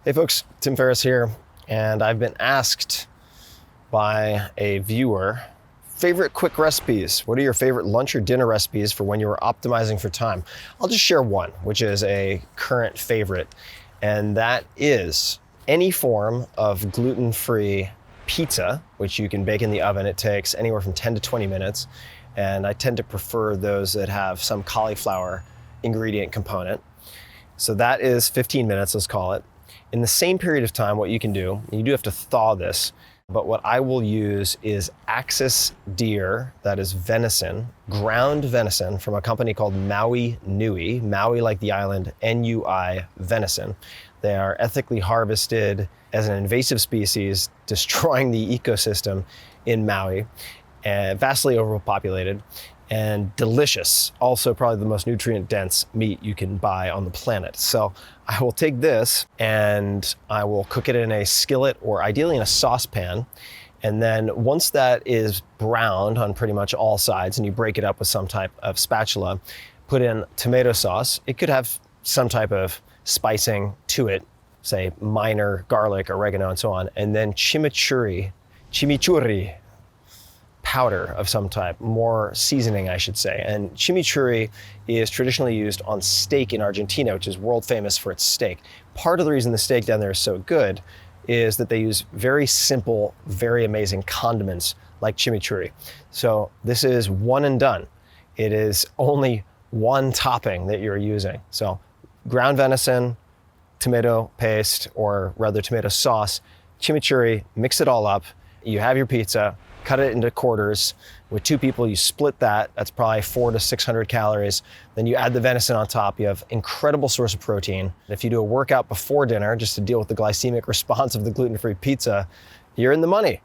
Hey folks, Tim Ferriss here, and I've been asked by a viewer, favorite quick recipes. What are your favorite lunch or dinner recipes for when you are optimizing for time? I'll just share one, which is a current favorite, and that is any form of gluten-free pizza, which you can bake in the oven. It takes anywhere from 10 to 20 minutes, and I tend to prefer those that have some cauliflower ingredient component. So that is 15 minutes, let's call it. In the same period of time, what you can do, you do have to thaw this, but what I will use is Axis deer, that is venison, ground venison from a company called Maui Nui, Maui like the island, N-U-I, venison. They are ethically harvested as an invasive species, destroying the ecosystem in Maui, and vastly overpopulated. And delicious, also probably the most nutrient-dense meat you can buy on the planet. So I will take this and I will cook it in a skillet or ideally in a saucepan. And then once that is browned on pretty much all sides and you break it up with some type of spatula, put in tomato sauce. It could have some type of spicing to it, say minor garlic, oregano, and so on. And then chimichurri powder of some type, more seasoning, I should say. And chimichurri is traditionally used on steak in Argentina, which is world famous for its steak. Part of the reason the steak down there is so good is that they use very simple, very amazing condiments like chimichurri. So this is one and done. It is only one topping that you're using. So ground venison, tomato paste, or rather tomato sauce, chimichurri, mix it all up. You have your pizza. Cut it into quarters. With two people, you split that. That's probably 400 to 600 calories. Then you add the venison on top. You have incredible source of protein. If you do a workout before dinner, just to deal with the glycemic response of the gluten-free pizza, you're in the money.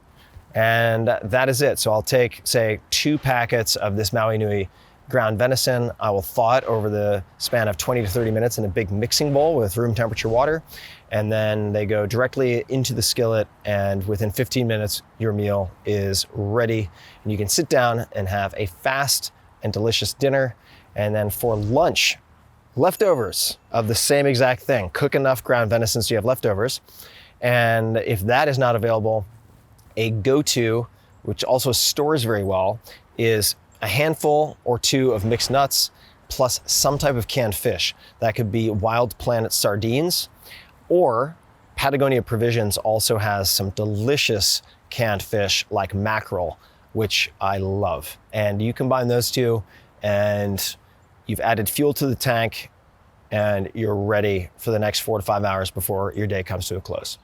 And that is it. So I'll take, say, 2 packets of this Maui Nui ground venison. I will thaw it over the span of 20 to 30 minutes in a big mixing bowl with room temperature water. And then they go directly into the skillet, and within 15 minutes, your meal is ready. And you can sit down and have a fast and delicious dinner. And then for lunch, leftovers of the same exact thing. Cook enough ground venison so you have leftovers. And if that is not available, a go-to, which also stores very well, is a handful or 2 of mixed nuts plus some type of canned fish. That could be Wild Planet sardines, or Patagonia Provisions also has some delicious canned fish like mackerel, which I love. And you combine those two and you've added fuel to the tank and you're ready for the next 4 to 5 hours before your day comes to a close.